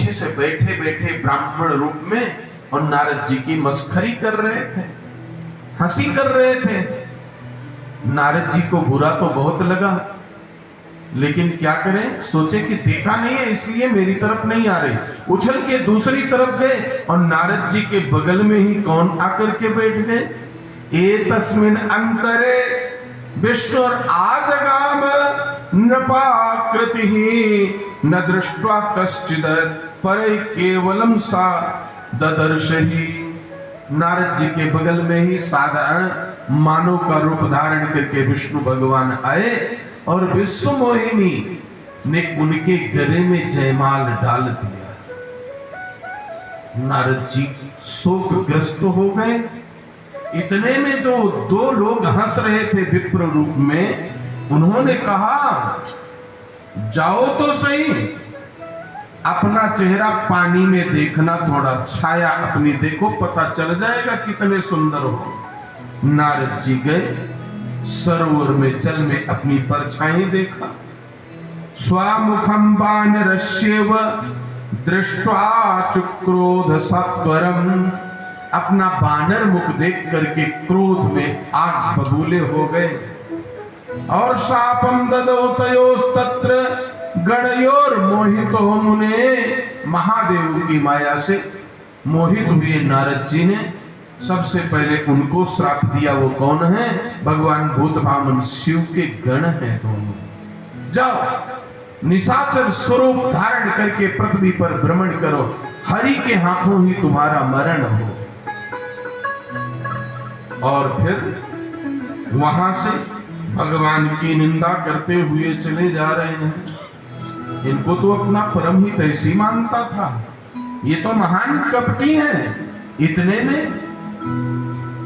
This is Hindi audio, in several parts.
पीछे से बैठे बैठे ब्राह्मण रूप में और नारद जी की मस्खरी कर रहे थे, हंसी कर रहे थे। नारद जी को बुरा तो बहुत लगा, लेकिन क्या करें, सोचे कि देखा नहीं है इसलिए मेरी तरफ नहीं आ रहे। उछल के दूसरी तरफ गए और नारद जी के बगल में ही कौन आकर के बैठ गए, एतस्मिन् अंतरे विष्णु आजगाम नृपाकृतिः न दृष्ट्वा कश्चिद परे केवलम सा ददर्शहि। नारद जी के बगल में ही साधारण मानव का रूप धारण करके विष्णु भगवान आए और विश्व मोहिनी ने उनके गले में जयमाल डाल दिया। नारद जी शोकग्रस्त हो गए। इतने में जो दो लोग हंस रहे थे विप्र रूप में, उन्होंने कहा जाओ तो सही, अपना चेहरा पानी में देखना, थोड़ा छाया अपनी देखो, पता चल जाएगा कितने सुंदर हो। नारद जी गए, सरोवर में जल में अपनी परछाई देखा। स्वामुखम वानरस्येव दृष्ट्वा चुक्रोध सत्वरम, अपना बानर मुख देख करके क्रोध में आग बबूले हो गए। और शापम ददौ तयोस्तत्र गणयोर मोहितो मुने, महादेव की माया से मोहित हुए नारद जी ने सबसे पहले उनको श्राप दिया। वो कौन है? भगवान भूत वामन शिव के गण हैं दोनों। जाओ निशाचर स्वरूप धारण करके पृथ्वी पर भ्रमण करो, हरि के हाथों ही तुम्हारा मरण हो। और फिर वहां से भगवान की निंदा करते हुए चले जा रहे हैं। इनको तो अपना परम ही तैसी मानता था, ये तो महान कपटी हैं। इतने में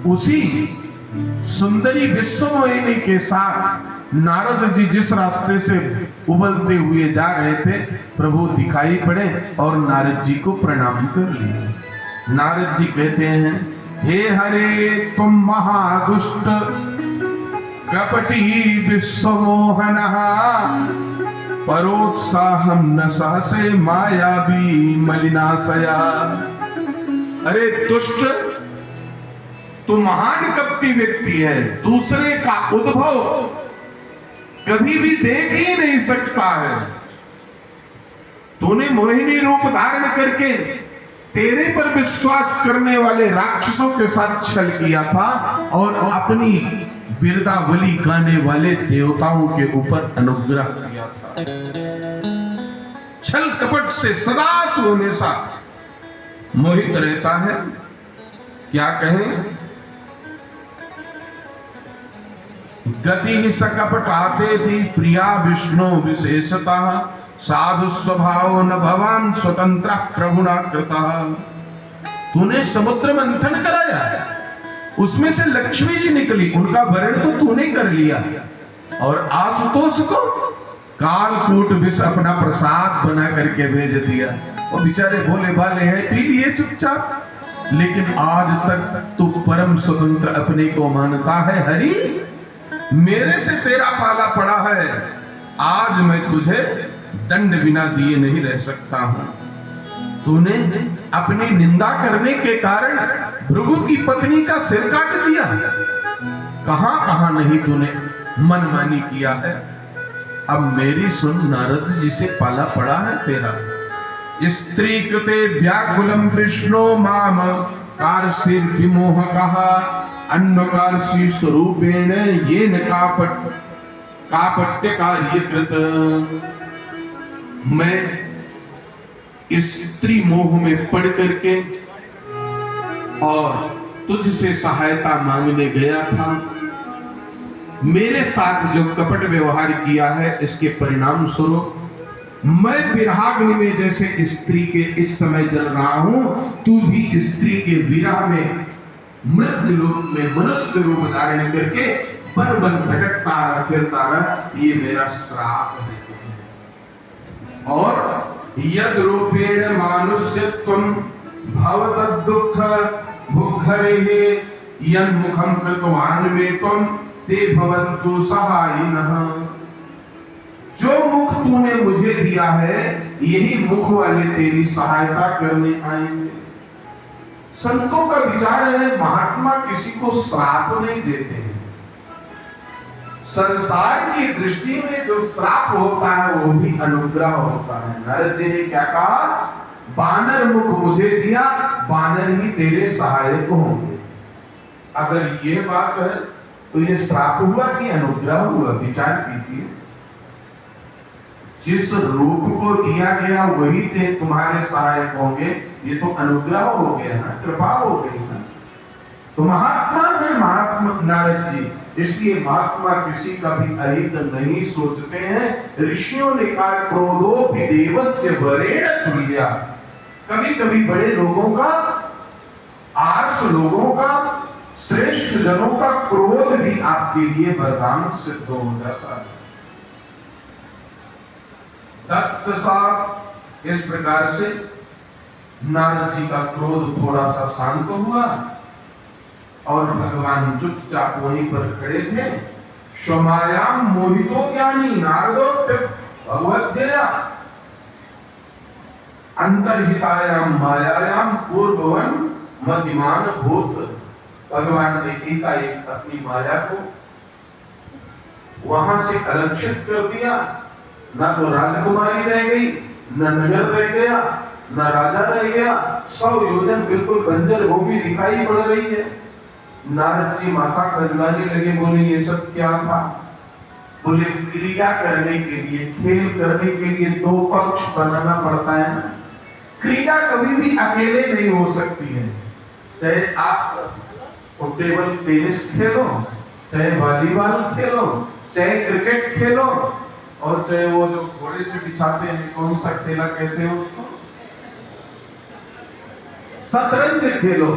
उसी सुंदरी विश्वमोहिनी के साथ नारद जी जिस रास्ते से उबलते हुए जा रहे थे, प्रभु दिखाई पड़े और नारद जी को प्रणाम कर लिए। नारद जी कहते हैं, हे हरे तुम महादुष्ट कपटी विश्वमोहनः, परोत्साहम न सहसे मायावी मलिनाशया। अरे दुष्ट, तू महान कपटी व्यक्ति है, दूसरे का उद्भव कभी भी देख ही नहीं सकता है। तूने मोहिनी रूप धारण करके तेरे पर विश्वास करने वाले राक्षसों के साथ छल किया था और अपनी बिरदावली गाने वाले देवताओं के ऊपर अनुग्रह किया था। छल कपट से सदा तू हमेशा मोहित रहता है। क्या कहें, गति सकपटाते थी प्रिया विष्णु विशेषतः, साधु स्वभाव न भवान स्वतंत्र प्रभुना कृता। तूने समुद्र मंथन कराया, उसमें से लक्ष्मी जी निकली, उनका वर्ण तो तूने कर लिया, और आशुतोष को कालकूट विष अपना प्रसाद बना करके भेज दिया। वो बेचारे भोले भाले हैं, पी लिए चुपचाप। लेकिन आज तक तू परम स्वतंत्र अपने को मानता है। हरि, मेरे से तेरा पाला पड़ा है, आज मैं तुझे दंड बिना दिए नहीं रह सकता हूं। तूने अपनी निंदा करने के कारण भृगु की पत्नी का सिर काट दिया। कहां कहां नहीं तूने मनमानी किया है। अब मेरी सुन, नारद जी से पाला पड़ा है तेरा। स्त्री कृते व्याकुलम विष्णु माम कारशीर विमोह कहा, अन्नकारशी स्वरूपेण येन कापट्य कार्यकृत। मैं स्त्री मोह में पड़ करके और तुझसे सहायता मांगने गया था। मेरे साथ जो कपट व्यवहार किया है, इसके परिणाम स्वरूप मैं विरहाग्नि में जैसे स्त्री के इस समय जल रहा हूं, तू भी स्त्री के विरह में मृत्यु रूप में मनुष्य रूप धारण करके बन बन भटकता रहा, फिरता रहा। ये मेरा श्राप है। और यद रूपेण मानुष्यत्वं भवतद् दुःख भुक्खरेः यन्मुखं कृतवान् मे त्वं ते भवन्तु सहायिनः। जो मुख तूने मुझे दिया है यही मुख वाले तेरी सहायता करने आएंगे। संतों का विचार है महात्मा किसी को श्राप नहीं देते हैं। संसार की दृष्टि में जो श्राप होता है वो भी अनुग्रह होता है। नारद जी ने क्या कहा, बानर मुख मुझे दिया, बानर ही तेरे सहायक होंगे। अगर ये बात है तो ये श्राप हुआ कि अनुग्रह हुआ? विचार कीजिए। जिस रूप को दिया गया वही तुम्हारे सहायक होंगे, ये तो अनुग्रह हो गया ना, कृपा हो गई ना। तो महात्मा है महात्मा नारद जी, इसलिए महात्मा किसी का भी अहित नहीं सोचते हैं। ऋषियों ने कहा क्रोधो भी देवस्य वरेण तुल्या। कभी कभी बड़े लोगों का, आर्ष लोगों का, श्रेष्ठ जनों का क्रोध भी आपके लिए वरदान सिद्ध हो जाता है। दत्त साहब इस प्रकार से नारद जी का क्रोध थोड़ा सा शांत हुआ और भगवान चुपचाप वहीं पर खड़े थे। स्वमायाम मोहितो ज्ञानी नारदो भगवद्गीता अंतर्हितायाम मायायाम पूर्ववन मतिमान भूत। भगवान ने एकाएक अपनी माया को वहां से अलक्षित कर दिया। ना तो राजकुमारी रह गई, न नगर रह गया, न राजा रह गया। 100 योजन बिल्कुल बंजर भूमि दिखाई पड़ रही है। नारद जी माथा खजलाने लगे, बोले ये सब क्या था? बोले क्रीड़ा करने के लिए, खेल करने के लिए 2 पक्ष बनाना पड़ता है ना। क्रीड़ा कभी भी अकेले नहीं हो सकती है। चाहे आप टेबल टेनिस खेलो, चाहे वॉलीबॉल खेलो, चाहे क्रिकेट खेलो, और चाहे वो जो घोड़े से बिछाते हैं, कौन सा खेला कहते हैं उसको, शतरंज खेलो।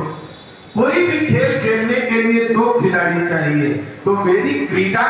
कोई भी खेल खेलने के लिए 2 खिलाड़ी चाहिए। तो मेरी क्रीड़ा